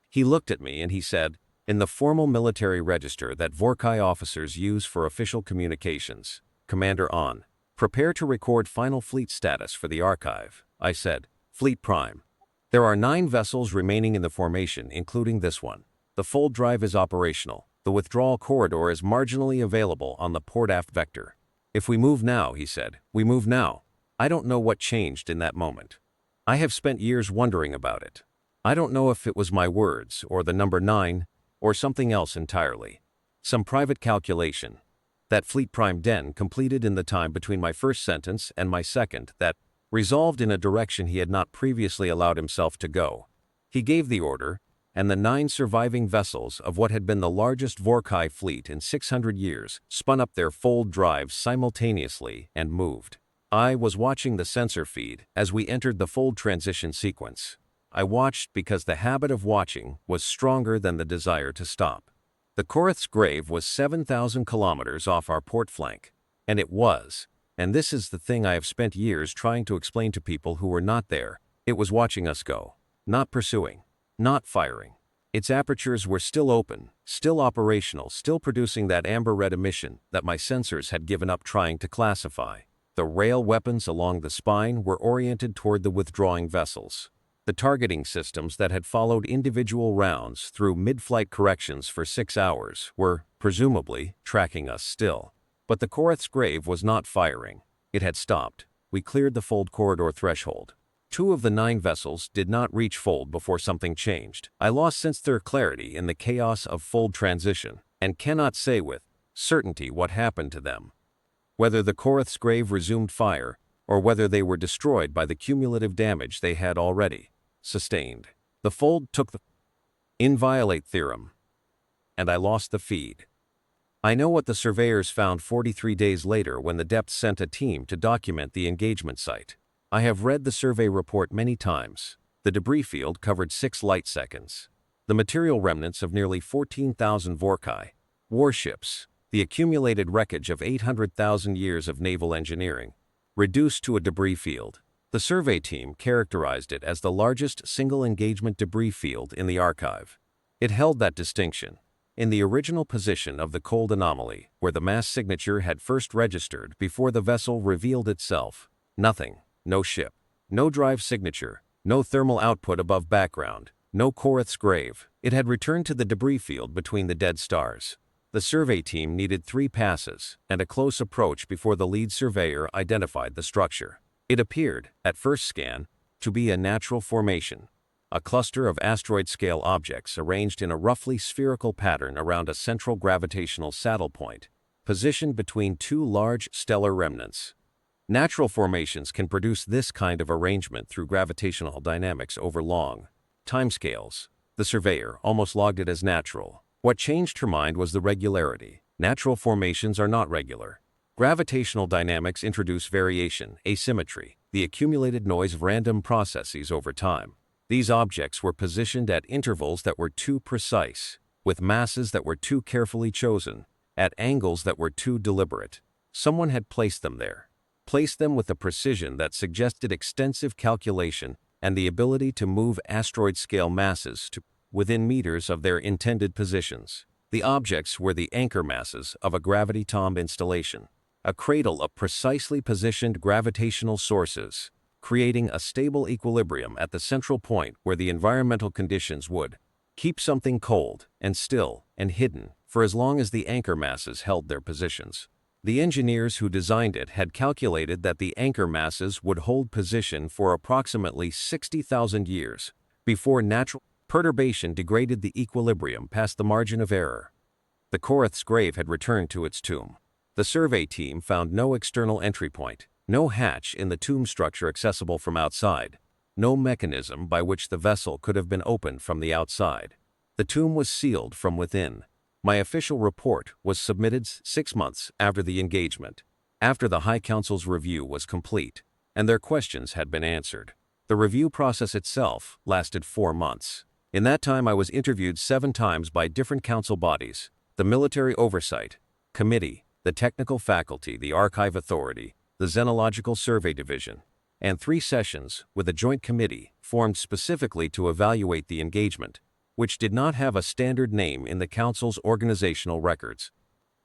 He looked at me and he said, in the formal military register that Vorkai officers use for official communications, Commander On, prepare to record final fleet status for the archive. I said, Fleet Prime. There are 9 vessels remaining in the formation, including this one. The fold drive is operational. The withdrawal corridor is marginally available on the port-aft vector. If we move now, he said, we move now. I don't know what changed in that moment. I have spent years wondering about it. I don't know if it was my words, or the number 9, or something else entirely. Some private calculation that Fleet Prime Den completed in the time between my first sentence and my second that resolved in a direction he had not previously allowed himself to go. He gave the order, and the 9 surviving vessels of what had been the largest Vorkai fleet in 600 years spun up their fold drives simultaneously and moved. I was watching the sensor feed as we entered the fold transition sequence. I watched because the habit of watching was stronger than the desire to stop. The Koreth's Grave was 7,000 kilometers off our port flank, and it was, and this is the thing I have spent years trying to explain to people who were not there, it was watching us go, not pursuing, not firing. Its apertures were still open, still operational, still producing that amber-red emission that my sensors had given up trying to classify. The rail weapons along the spine were oriented toward the withdrawing vessels. The targeting systems that had followed individual rounds through mid-flight corrections for 6 hours were, presumably, tracking us still. But the Koreth's Grave was not firing. It had stopped. We cleared the fold corridor threshold. 2 of the 9 vessels did not reach fold before something changed. I lost sensor clarity in the chaos of fold transition, and cannot say with certainty what happened to them. Whether the Koreth's Grave resumed fire, or whether they were destroyed by the cumulative damage they had already sustained. The fold took the inviolate theorem, and I lost the feed. I know what the surveyors found 43 days later when the depth sent a team to document the engagement site. I have read the survey report many times. The debris field covered 6 light seconds. The material remnants of nearly 14,000 Vorkai warships, the accumulated wreckage of 800,000 years of naval engineering, reduced to a debris field. The survey team characterized it as the largest single engagement debris field in the archive. It held that distinction in the original position of the cold anomaly, where the mass signature had first registered before the vessel revealed itself. Nothing, no ship, no drive signature, no thermal output above background, No Korth's grave. It had returned to the debris field between the dead stars. The survey team needed 3 passes and a close approach before the lead surveyor identified the structure. It appeared, at first scan, to be a natural formation, a cluster of asteroid-scale objects arranged in a roughly spherical pattern around a central gravitational saddle point, positioned between 2 large stellar remnants. Natural formations can produce this kind of arrangement through gravitational dynamics over long timescales. The surveyor almost logged it as natural. What changed her mind was the regularity. Natural formations are not regular. Gravitational dynamics introduce variation, asymmetry, the accumulated noise of random processes over time. These objects were positioned at intervals that were too precise, with masses that were too carefully chosen, at angles that were too deliberate. Someone had placed them there. Placed them with a precision that suggested extensive calculation and the ability to move asteroid-scale masses to within meters of their intended positions. The objects were the anchor masses of a gravity tomb installation, a cradle of precisely positioned gravitational sources, creating a stable equilibrium at the central point where the environmental conditions would keep something cold and still and hidden for as long as the anchor masses held their positions. The engineers who designed it had calculated that the anchor masses would hold position for approximately 60,000 years before natural perturbation degraded the equilibrium past the margin of error. The Korth's grave had returned to its tomb. The survey team found no external entry point, no hatch in the tomb structure accessible from outside, no mechanism by which the vessel could have been opened from the outside. The tomb was sealed from within. My official report was submitted 6 months after the engagement, after the High Council's review was complete, and their questions had been answered. The review process itself lasted 4 months. In that time I was interviewed 7 times by different council bodies: the Military Oversight Committee, the Technical Faculty, the Archive Authority, the Xenological Survey Division, and 3 sessions with a joint committee formed specifically to evaluate the engagement, which did not have a standard name in the Council's organizational records.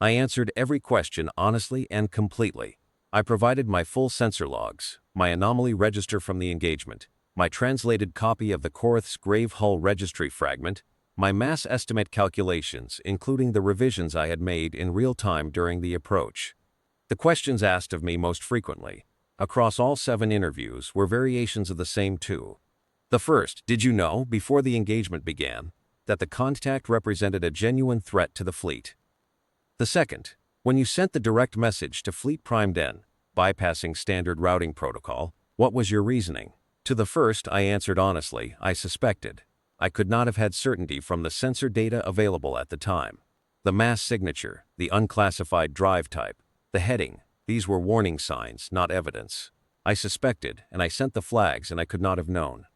I answered every question honestly and completely. I provided my full sensor logs, my anomaly register from the engagement, my translated copy of the Korth's grave hull registry fragment, my mass estimate calculations, including the revisions I had made in real time during the approach. The questions asked of me most frequently, across all 7 interviews, were variations of the same 2. The first: did you know, before the engagement began, that the contact represented a genuine threat to the fleet? The second: when you sent the direct message to Fleet Prime Den, bypassing standard routing protocol, what was your reasoning? To the first, I answered honestly, I suspected. I could not have had certainty from the sensor data available at the time. The mass signature, the unclassified drive type, the heading, these were warning signs, not evidence. I suspected, and I sent the flags, and I could not have known.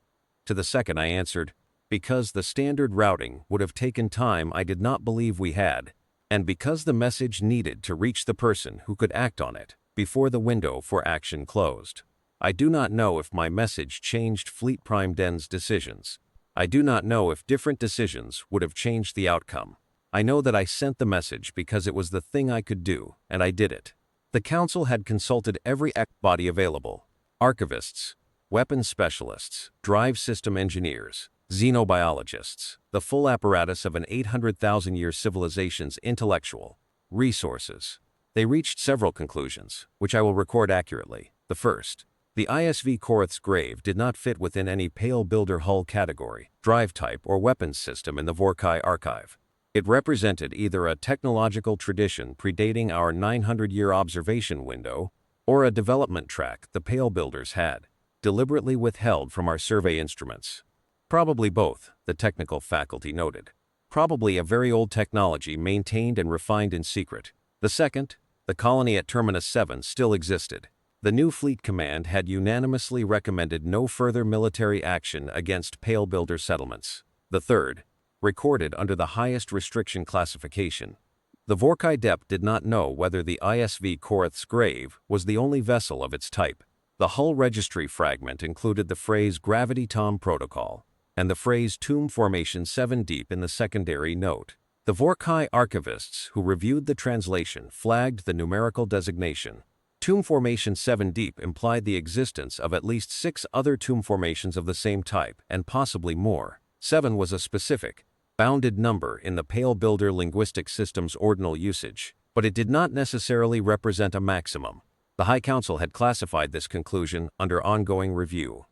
To the second, I answered, because the standard routing would have taken time I did not believe we had, and because the message needed to reach the person who could act on it before the window for action closed. I do not know if my message changed Fleet Prime Den's decisions. I do not know if different decisions would have changed the outcome. I know that I sent the message because it was the thing I could do, and I did it. The Council had consulted every body available: archivists, weapons specialists, drive system engineers, xenobiologists, the full apparatus of an 800,000-year civilization's intellectual resources. They reached several conclusions, which I will record accurately. The first: the ISV Korth's grave did not fit within any Pale Builder hull category, drive type, or weapons system in the Vorkai archive. It represented either a technological tradition predating our 900-year observation window, or a development track the Pale Builders had deliberately withheld from our survey instruments. Probably both, the technical faculty noted. Probably a very old technology maintained and refined in secret. The second: the colony at Terminus 7 still existed. The new Fleet Command had unanimously recommended no further military action against Pale Builder settlements. The third: recorded under the highest restriction classification. The Vorkai Dep did not know whether the ISV Korth's grave was the only vessel of its type. The hull registry fragment included the phrase Gravity Tom Protocol and the phrase Tomb Formation 7 Deep in the secondary note. The Vorkai archivists who reviewed the translation flagged the numerical designation. Tomb Formation 7 Deep implied the existence of at least 6 other tomb formations of the same type, and possibly more. 7 was a specific, bounded number in the Pale Builder linguistic system's ordinal usage, but it did not necessarily represent a maximum. The High Council had classified this conclusion under ongoing review.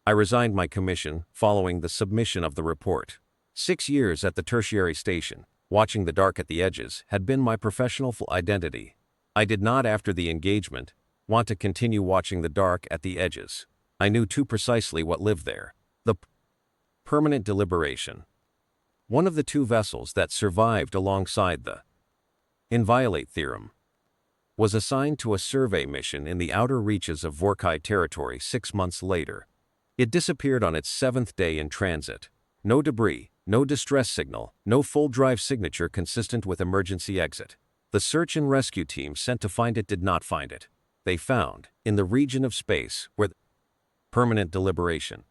I resigned my commission following the submission of the report. 6 years at the tertiary station, watching the dark at the edges, had been my professional identity. I did not, after the engagement, want to continue watching the dark at the edges. I knew too precisely what lived there. The permanent deliberation. One of the 2 vessels that survived alongside the Inviolate theorem was assigned to a survey mission in the outer reaches of Vorkai territory 6 months later. It disappeared on its 7th day in transit. No debris, no distress signal, no full drive signature consistent with emergency exit. The search and rescue team sent to find it did not find it. They found, in the region of space where the permanent deliberation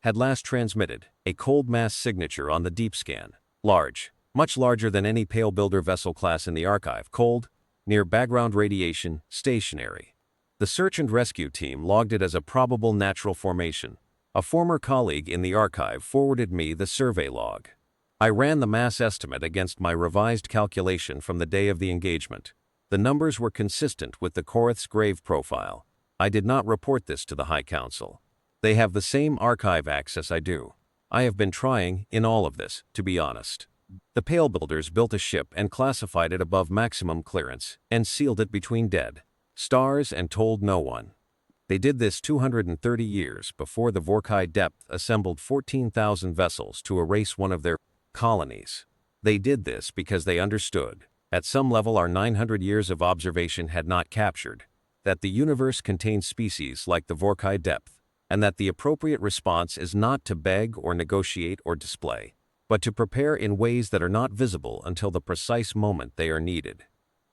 had last transmitted, a cold mass signature on the deep scan. Large, much larger than any Pale Builder vessel class in the archive. Cold, near background radiation, stationary. The search and rescue team logged it as a probable natural formation. A former colleague in the archive forwarded me the survey log. I ran the mass estimate against my revised calculation from the day of the engagement. The numbers were consistent with the Korath's grave profile. I did not report this to the High Council. They have the same archive access I do. I have been trying, in all of this, to be honest. The Pale Builders built a ship and classified it above maximum clearance, and sealed it between dead stars and told no one. They did this 230 years before the Vorkai depth assembled 14,000 vessels to erase one of their colonies. They did this because they understood, at some level our 900 years of observation had not captured, that the universe contains species like the Vorkai depth, and that the appropriate response is not to beg or negotiate or display, but to prepare in ways that are not visible until the precise moment they are needed.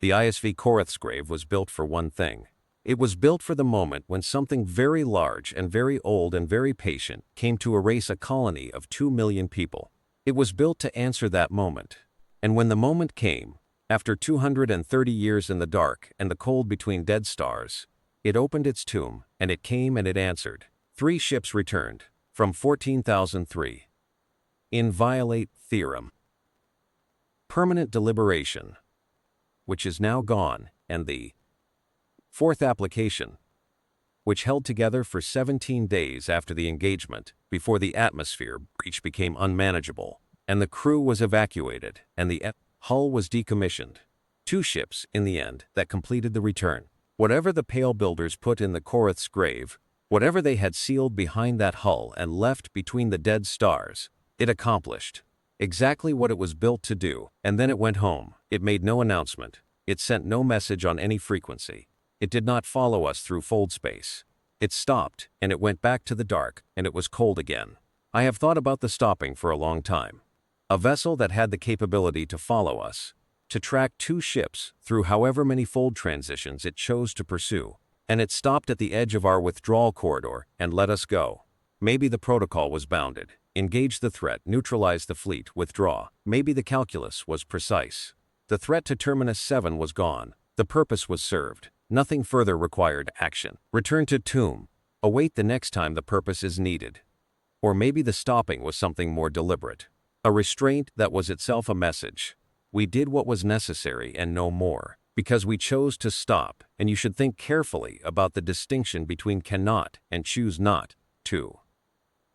The ISV Korath's grave was built for one thing. It was built for the moment when something very large and very old and very patient came to erase a colony of 2 million people. It was built to answer that moment. And when the moment came, after 230 years in the dark and the cold between dead stars, it opened its tomb, and it came and it answered. 3 ships returned, from 14,003. Inviolate theorem. Permanent deliberation, which is now gone, and the 4th application, which held together for 17 days after the engagement, before the atmosphere breach became unmanageable, and the crew was evacuated, and the hull was decommissioned. 2 ships, in the end, that completed the return. Whatever the Pale Builders put in the Korath's grave, whatever they had sealed behind that hull and left between the dead stars, it accomplished exactly what it was built to do, and then it went home. It made no announcement. It sent no message on any frequency. It did not follow us through fold space. It stopped, and it went back to the dark, and it was cold again. I have thought about the stopping for a long time. A vessel that had the capability to follow us, to track 2 ships through however many fold transitions it chose to pursue, and it stopped at the edge of our withdrawal corridor and let us go. Maybe the protocol was bounded. Engage the threat, neutralize the fleet, withdraw. Maybe the calculus was precise. The threat to Terminus 7 was gone. The purpose was served. Nothing further required action. Return to tomb. Await the next time the purpose is needed. Or maybe the stopping was something more deliberate. A restraint that was itself a message. We did what was necessary and no more, because we chose to stop, and you should think carefully about the distinction between cannot and choose not to.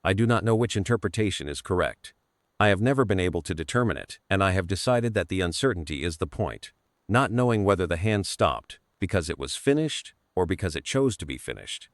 I do not know which interpretation is correct. I have never been able to determine it, and I have decided that the uncertainty is the point. Not knowing whether the hand stopped because it was finished or because it chose to be finished.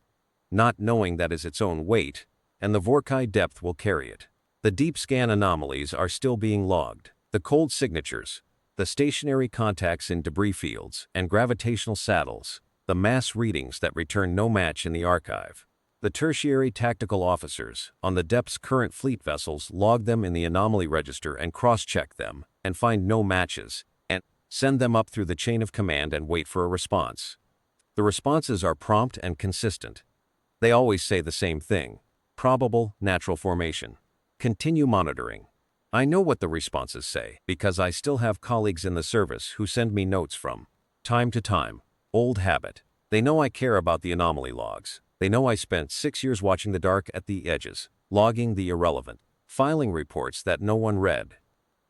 Not knowing that is its own weight, and the Vorkai depth will carry it. The deep scan anomalies are still being logged. The cold signatures, the stationary contacts in debris fields and gravitational saddles, the mass readings that return no match in the archive. The tertiary tactical officers on the depth's current fleet vessels log them in the anomaly register and cross-check them, and find no matches, and send them up through the chain of command and wait for a response. The responses are prompt and consistent. They always say the same thing. Probable natural formation. Continue monitoring. I know what the responses say, because I still have colleagues in the service who send me notes from time to time. Old habit. They know I care about the anomaly logs. They know I spent 6 years watching the dark at the edges, logging the irrelevant. filing reports that no one read.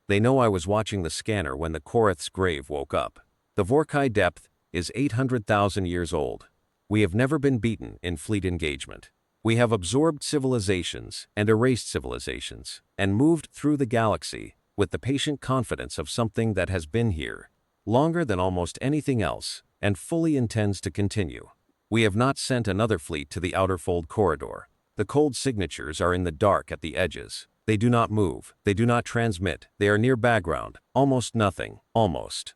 They know I was watching the scanner when the Korath's grave woke up. The Vorkai depth is 800,000 years old. We have never been beaten in fleet engagement. We have absorbed civilizations and erased civilizations, and moved through the galaxy with the patient confidence of something that has been here longer than almost anything else, and fully intends to continue. We have not sent another fleet to the outer fold corridor. The cold signatures are in the dark at the edges. They do not move, they do not transmit, they are near background, almost nothing, almost.